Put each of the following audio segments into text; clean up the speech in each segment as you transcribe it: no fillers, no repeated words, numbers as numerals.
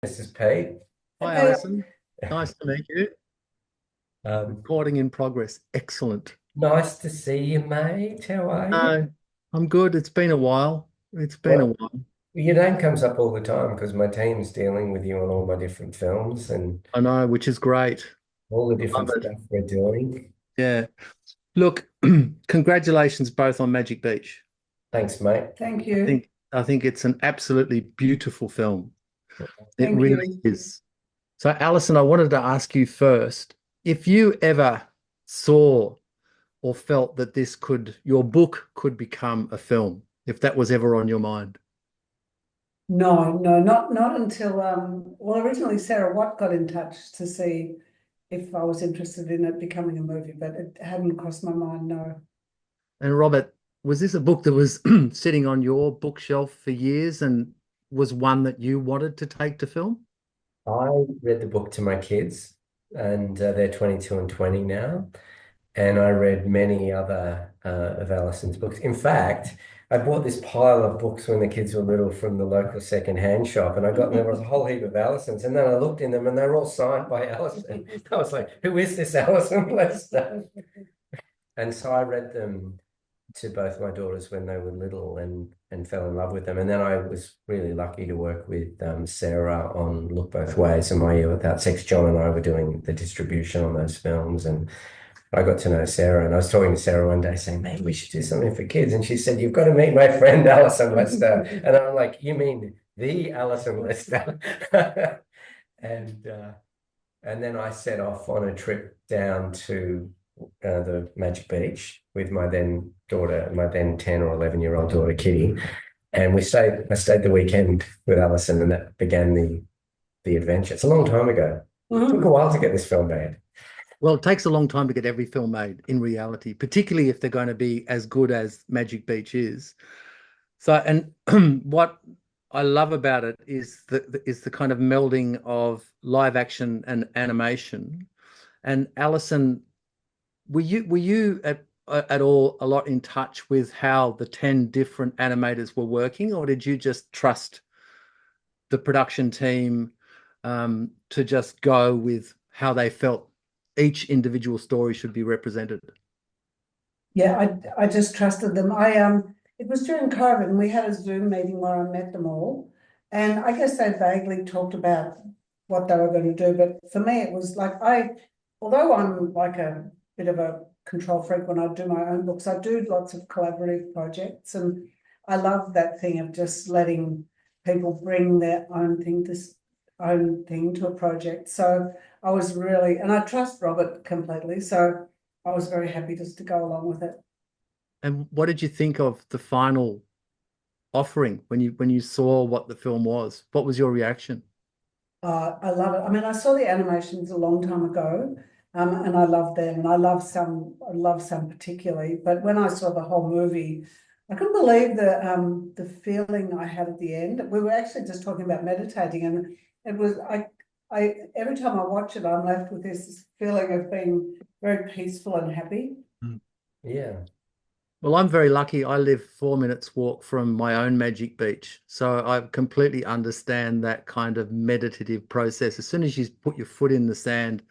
This is Pete. Hi, Hey. Alison. Nice to meet you. Um, Recording in progress. Excellent. nice to see you, mate. How are you? No, I'm good. It's been a while. It's been a Well, while. your name comes up all the time because my team's dealing with you on all my different films and I know, which is great. all the I love different it. stuff we're doing. Yeah. Look, congratulations both on Magic Beach. Thanks, mate. Thank you. I think it's an absolutely beautiful film. It Thank really you. is. So, Alison, I wanted to ask you first, if you ever saw or felt that your book could become a film, if that was ever on your mind. No, no, not until well, originally Sarah Watt got in touch to see if I was interested in it becoming a movie, but it hadn't crossed my mind, no. And Robert, was this a book that was sitting on your bookshelf for years and was one that you wanted to take to film? I read the book to my kids, and they're 22 and 20 now. And I read many other of Alison's books. In fact, I bought this pile of books when the kids were little from the local second-hand shop, and there was a whole heap of Alison's, and then I looked in them, and they were all signed by Alison. I was like, "Who is this Alison Lester?" And so I read them to both my daughters when they were little, and fell in love with them. And then I was really lucky to work with Sarah on Look Both Ways and My Year Without Sex. John and I were doing the distribution on those films, and I got to know Sarah, and I was talking to Sarah one day saying, maybe we should do something for kids. And she said, you've got to meet my friend Alison Lester. And I'm like, you mean the Alison Lester? And and then I set off on a trip down to the Magic Beach with my then daughter, my then 10 or 11-year-old daughter, Kitty. And I stayed the weekend with Alison, and that began the adventure. It's a long time ago. It took a while to get this film made. Well, it takes a long time to get every film made in reality, particularly if they're going to be as good as Magic Beach is. So, and what I love about it is the kind of melding of live action and animation. And Alison, were you at all a lot in touch with how the 10 different animators were working, or did you just trust the production team to just go with how they felt each individual story should be represented? Yeah, I just trusted them. It was during COVID and we had a Zoom meeting where I met them all. And I guess they vaguely talked about what they were going to do. But for me, it was like although I'm like a bit of a control freak when I do my own books, I do lots of collaborative projects. And I love that thing of just letting people bring their own thing to a project. So I was really, and I trust Robert completely. So I was very happy just to go along with it. And what did you think of the final offering when you saw what the film was? What was your reaction? I love it. I mean, I saw the animations a long time ago, and I love them, and I love some particularly. But when I saw the whole movie, I couldn't believe the feeling I had at the end. We were actually just talking about meditating, and it was I every time I watch it, I'm left with this feeling of being very peaceful and happy. Mm. Yeah. Well, I'm very lucky. I live 4 minutes walk from my own Magic Beach. So I completely understand that kind of meditative process. As soon as you put your foot in the sand,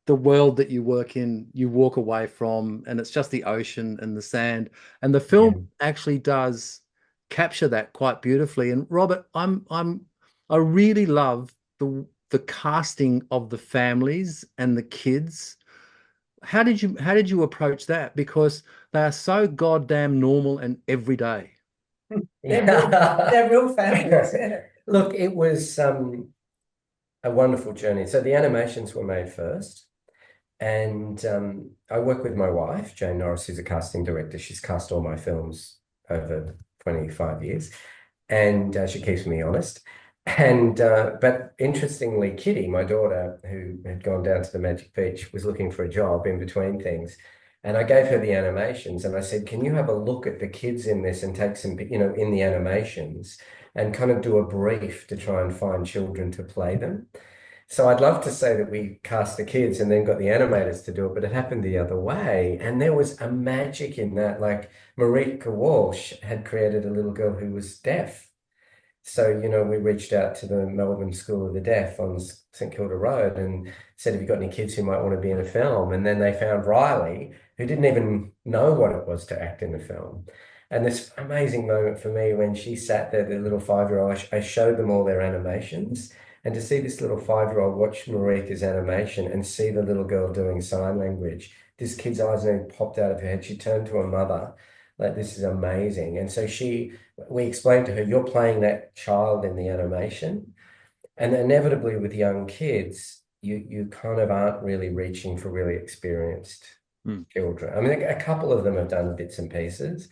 the world that you work in, you walk away from, and it's just the ocean and the sand. And the film Yeah. actually does capture that quite beautifully. And Robert, I really love the casting of the families and the kids. How did you approach that? Because they are so goddamn normal and everyday. Yeah. They're real families. Look, it was a wonderful journey. So the animations were made first. And I work with my wife, Jane Norris, who's a casting director. She's cast all my films over 25 years, and she keeps me honest. And but interestingly, Kitty, my daughter, who had gone down to the Magic Beach, was looking for a job in between things. And I gave her the animations, and I said, "Can you have a look at the kids in this and take some, in the animations, and kind of do a brief to try and find children to play them?" So I'd love to say that we cast the kids and then got the animators to do it, but it happened the other way. And there was a magic in that. Like Marika Walsh had created a little girl who was deaf. So, we reached out to the Melbourne School of the Deaf on St Kilda Road and said, have you got any kids who might want to be in a film? And then they found Riley, who didn't even know what it was to act in a film. And this amazing moment for me when she sat there, the little 5-year-old, I showed them all their animations. And to see this little 5-year-old watch Marika's animation and see the little girl doing sign language, this kid's eyes nearly popped out of her head. She turned to her mother, like, this is amazing. And so we explained to her, you're playing that child in the animation. And inevitably with young kids, you kind of aren't really reaching for really experienced children. I mean, a couple of them have done bits and pieces.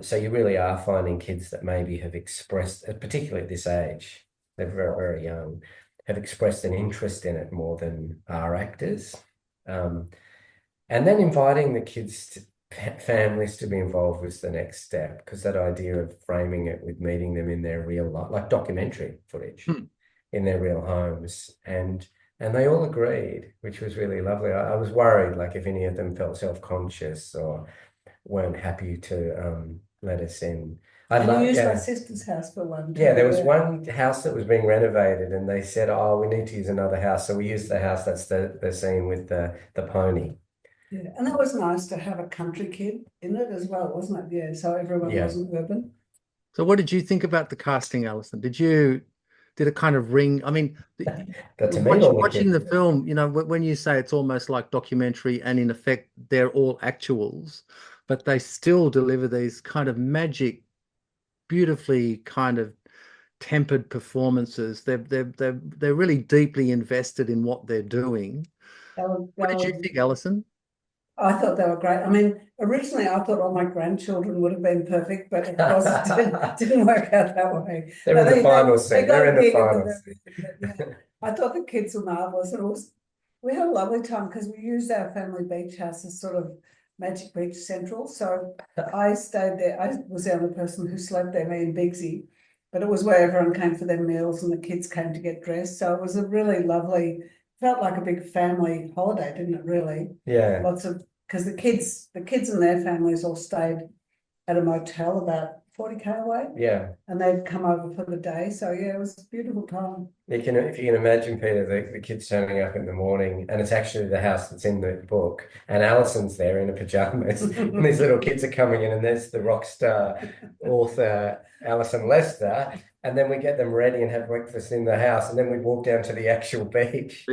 So you really are finding kids that maybe have expressed, particularly at this age, they're very, very young, have expressed an interest in it more than our actors. And then inviting the kids families to be involved was the next step, because that idea of framing it with meeting them in their real life, like documentary footage in their real homes. And they all agreed, which was really lovely. I was worried, like, if any of them felt self-conscious or weren't happy to let us in. And you used my sister's house for one too. Yeah, there was one house that was being renovated and they said, oh, we need to use another house. So we used the house, that's the scene with the pony. Yeah, and that was nice to have a country kid in it as well, wasn't it? Yeah, so everyone wasn't urban. So what did you think about the casting, Alison? Did it kind of ring? I mean, watching the film, when you say it's almost like documentary and in effect they're all actuals, but they still deliver these kind of magic, beautifully kind of tempered performances. They're really deeply invested in what they're doing. What did you think, Alison? I thought they were great. I mean, originally I thought all my grandchildren would have been perfect, but of course it didn't work out that way. They're in the final scene. They're in the final scene. I thought the kids were marvelous. We had a lovely time because we used our family beach house as sort of Magic Beach Central. So I stayed there. I was the only person who slept there, me and Bigsy, but it was where everyone came for their meals and the kids came to get dressed. So it was a really lovely, felt like a big family holiday, didn't it, really? Yeah. Because the kids and their families all stayed at a motel about 40k away. Yeah. And they'd come over for the day. So yeah, it was a beautiful time. If you can imagine, Peter, the kids turning up in the morning and it's actually the house that's in the book and Alison's there in her pajamas and these little kids are coming in and there's the rock star author Alison Lester, and then we get them ready and have breakfast in the house and then we walk down to the actual beach.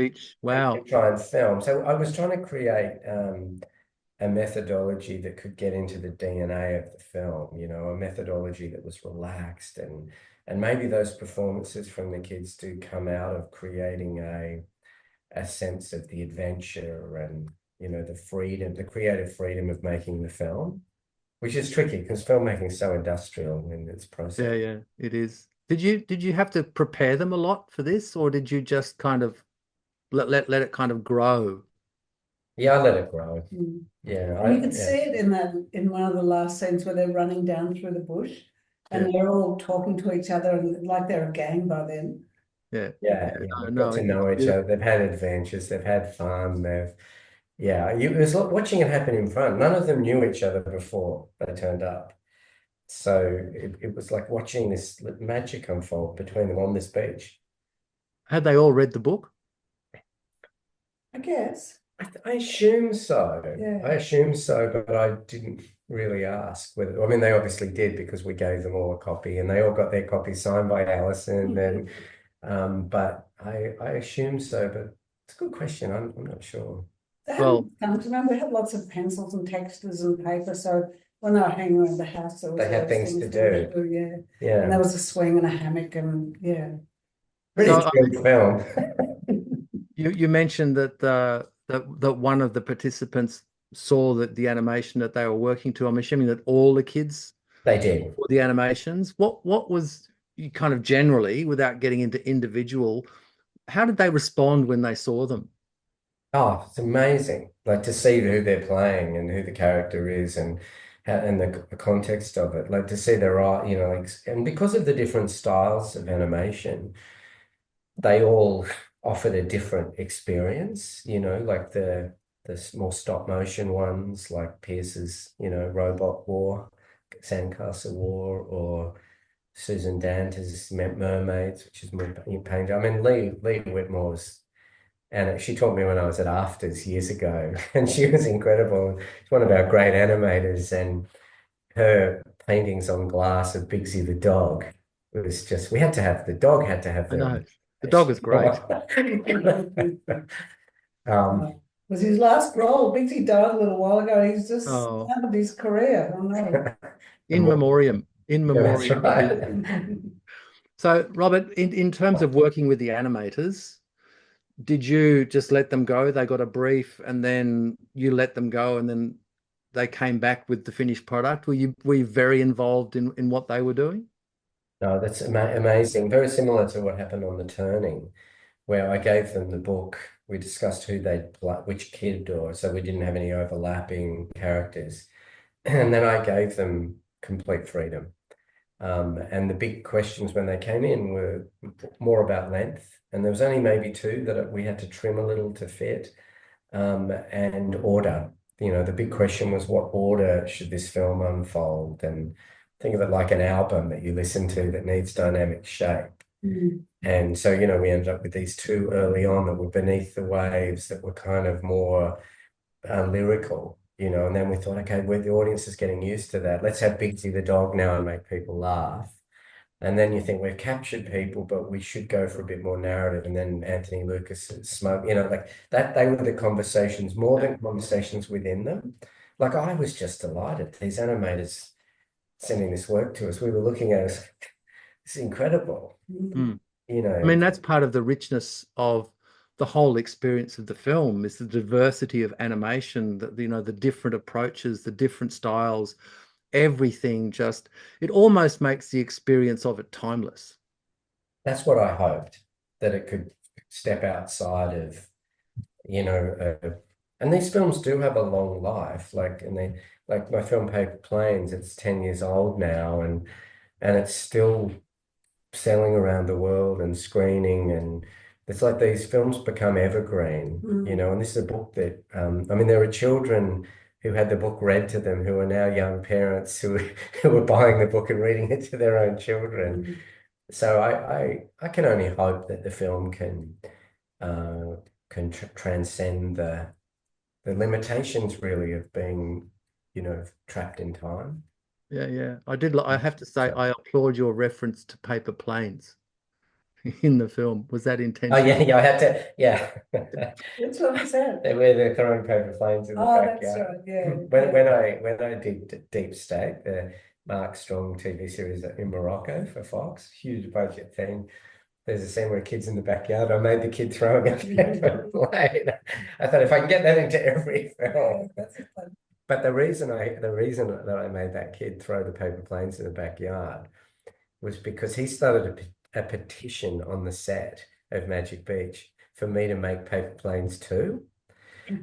Wow. And try and film. So I was trying to create a methodology that could get into the DNA of the film, a methodology that was relaxed and maybe those performances from the kids do come out of creating a sense of the adventure and, the freedom, the creative freedom of making the film, which is tricky because filmmaking is so industrial in its process. Yeah, it is. Did you have to prepare them a lot for this, or did you just kind of let it kind of grow? Yeah, I let it grow. Yeah, and you could see it in one of the last scenes where they're running down through the bush, and they're all talking to each other and like they're a gang by then. They've got to know each other. They've had adventures. They've had fun. It was like watching it happen in front. None of them knew each other before they turned up, so it was like watching this magic unfold between them on this beach. Had they all read the book? I guess. I assume so. Yeah. I assume so, but I didn't really ask whether. I mean, they obviously did because we gave them all a copy, and they all got their copy signed by Alison. And but I assume so. But it's a good question. I'm not sure. Remember, we had lots of pencils and textures and paper, so when they were hanging around the house, they had things to do. Yeah. And there was a swing and a hammock, and pretty true film. You mentioned that that one of the participants saw that the animation that they were working to. I'm assuming that all the kids they did for the animations. What was you kind of generally, without getting into individual, how did they respond when they saw them? Oh, it's amazing! Like to see who they're playing and who the character is and the context of it. Like to see their art, and because of the different styles of animation, they all offered a different experience, like the more stop motion ones like Pierce's, Robot War, Sandcastle War, or Susan Danter's Mermaids, which is more painting. I mean, Lee Whitmore's, and she taught me when I was at Afters years ago, and she was incredible. She's one of our great animators, and her paintings on glass of Bigsy the dog. It was just, we had to have, the dog had to have I know. them. The dog is great. Was his last role. Bigsy died a little while ago. He's just Oh, started his career. I know. in memoriam. In Yeah, that's memoriam. right. So, Robert, in terms of working with the animators, did you just let them go? They got a brief and then you let them go and then they came back with the finished product? Were you very involved in what they were doing? No, that's amazing. Very similar to what happened on The Turning, where I gave them the book. We discussed who they'd play, which kid, or so we didn't have any overlapping characters. And then I gave them complete freedom. And the big questions when they came in were more about length. And there was only maybe two that we had to trim a little to fit, and order. You know, the big question was, what order should this film unfold? And think of it like an album that you listen to that needs dynamic shape. And so, you know, we ended up with these two early on that were Beneath the Waves, that were kind of more lyrical, you know, and then we thought, okay, the audience is getting used to that. Let's have Bigsy the dog now and make people laugh. And then you think we've captured people, but we should go for a bit more narrative. And then Anthony Lucas's Smoke, you know, like that, they were the conversations, more than conversations within them. Like, I was just delighted. These animators sending this work to us, we were looking at it, it's incredible. Mm. You know, I mean, that's part of the richness of the whole experience of the film, is the diversity of animation, that, you know, the different approaches, the different styles, everything just, it almost makes the experience of it timeless. that's what I hoped, that it could step outside of, you know, and these films do have a long life. Like, and they, like my film Paper Planes, it's 10 years old now, and it's still selling around the world and screening, and it's like these films become evergreen, you know. And this is a book that, I mean, there are children who had the book read to them who are now young parents who are buying the book and reading it to their own children. So I can only hope that the film can transcend the limitations really of being, you know, trapped in time. Yeah. I have to say, So, I applaud your reference to Paper Planes in the film. Was that oh intentional? yeah, I had to, yeah. That's what I said. They were the throwing paper planes in the Oh, that's backyard. right. Yeah. When I did Deep State, the Mark Strong TV series in Morocco for Fox, huge budget thing. There's a scene where a kid's in the backyard. I made the kid throwing a paper plane. I thought, if I can get that into every film. That's fun. But the reason that I made that kid throw the paper planes in the backyard was because he started a petition on the set of Magic Beach for me to make paper planes too.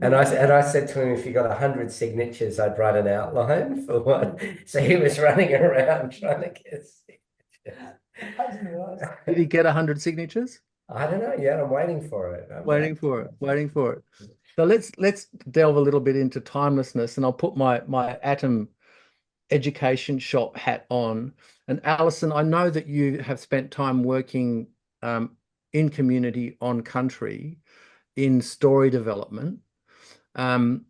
And I said to him, if you got 100 signatures, I'd write an outline for one. So he was running around trying to get signatures. Did he get 100 signatures? I don't know yet. I'm waiting for it. Waiting for it. So let's delve a little bit into timelessness, and I'll put my Atom education shop hat on. And Alison, I know that you have spent time working in community on country in story development. And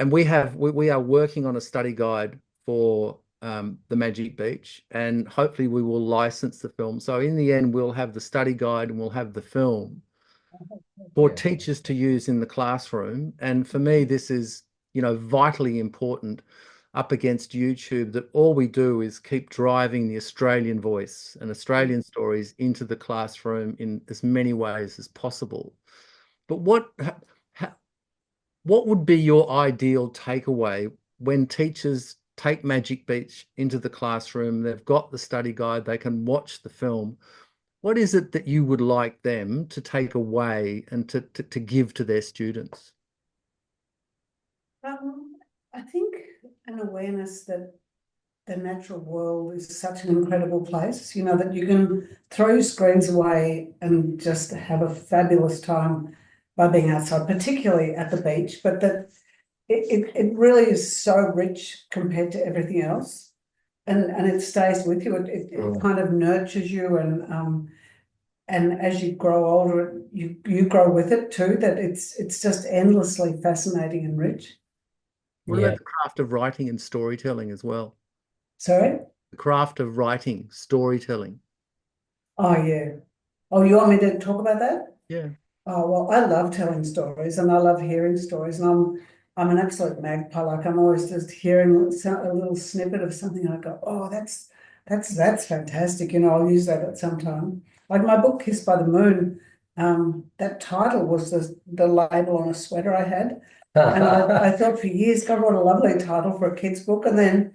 we are working on a study guide for the Magic Beach, and hopefully we will license the film. So in the end, we'll have the study guide and we'll have the film for teachers to use in the classroom. And for me, this is, you know, vitally important up against YouTube, that all we do is keep driving the Australian voice and Australian stories into the classroom in as many ways as possible. But what would be your ideal takeaway when teachers take Magic Beach into the classroom? They've got the study guide, they can watch the film. What is it that you would like them to take away and to give to their students? I think an awareness that the natural world is such an incredible place, you know, that you can throw your screens away and just have a fabulous time by being outside, particularly at the beach, but that it really is so rich compared to everything else. and it stays with you. It kind of nurtures you, and as you grow older, you grow with it too. That it's just endlessly fascinating and rich. What Yeah. about the craft of writing and storytelling as well? Sorry? The craft of writing, storytelling. Oh yeah. Oh, you want me to talk about that? Yeah. Oh well, I love telling stories and I love hearing stories, and I'm an absolute magpie. Like I'm always just hearing a little snippet of something, and I go, oh, that's fantastic. You know, I'll use that at some time. Like my book, Kissed by the Moon. That title was the label on a sweater I had. And I thought for years, God, what a lovely title for a kid's book. And then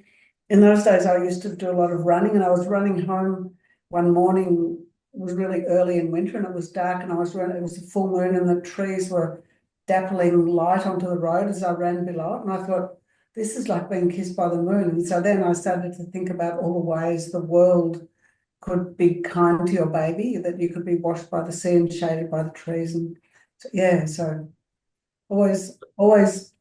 in those days, I used to do a lot of running, and I was running home one morning. It was really early in winter, and it was dark, and I was running. It was a full moon, and the trees were dappling light onto the road as I ran below it. And I thought, this is like being kissed by the moon. And so then I started to think about all the ways the world could be kind to your baby, that you could be washed by the sea and shaded by the trees. And so, yeah, so always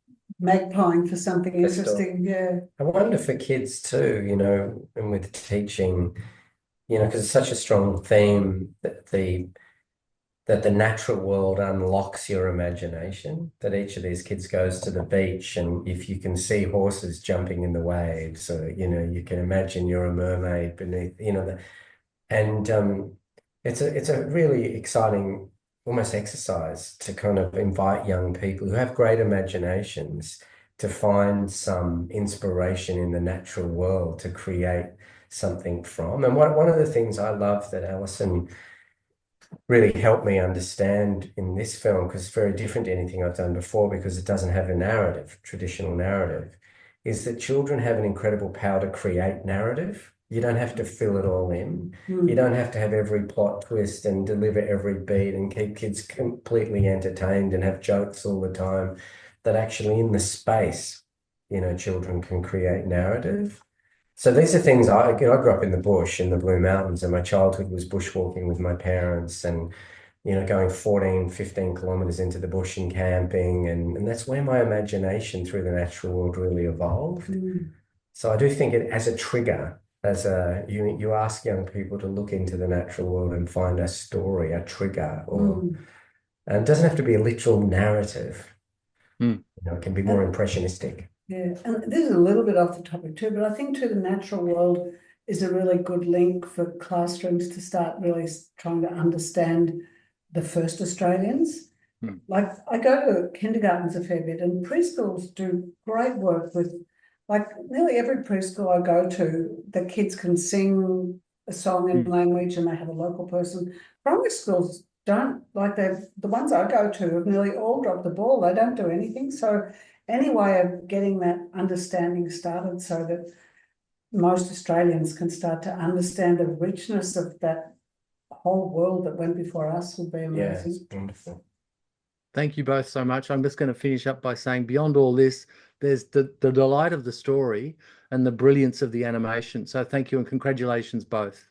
magpieing for something interesting. Yeah. I wonder for kids too, you know, and with teaching, you know, because it's such a strong theme that the natural world unlocks your imagination, that each of these kids goes to the beach, and if you can see horses jumping in the waves, or, you know, you can imagine you're a mermaid beneath, you know, and it's a really exciting almost exercise to kind of invite young people who have great imaginations to find some inspiration in the natural world to create something from. And one of the things I love that Alison really helped me understand in this film, because it's very different to anything I've done before, because it doesn't have a narrative, traditional narrative, is that children have an incredible power to create narrative. You don't have to fill it all in. You don't have to have every plot twist and deliver every beat and keep kids completely entertained and have jokes all the time. That actually in the space, you know, children can create narrative. So these are things I grew up in the bush in the Blue Mountains, and my childhood was bushwalking with my parents, and, you know, going 14, 15 kilometers into the bush and camping. And that's where my imagination through the natural world really evolved. So I do think it as a trigger, you ask young people to look into the natural world and find a story, a trigger, and it doesn't have to be a literal narrative. You know, it can be more impressionistic. Yeah, and this is a little bit off the topic too, but I think too the natural world is a really good link for classrooms to start really trying to understand the first Australians. Like I go to kindergartens a fair bit, and preschools do great work with, like nearly every preschool I go to, the kids can sing a song in language and they have a local person. Primary schools don't, like the ones I go to have nearly all dropped the ball. They don't do anything. So any way of getting that understanding started so that most Australians can start to understand the richness of that whole world that went before us would be amazing. Yeah, it's wonderful. Thank you both so much. I'm just going to finish up by saying, beyond all this, there's the delight of the story and the brilliance of the animation. So thank you and congratulations both.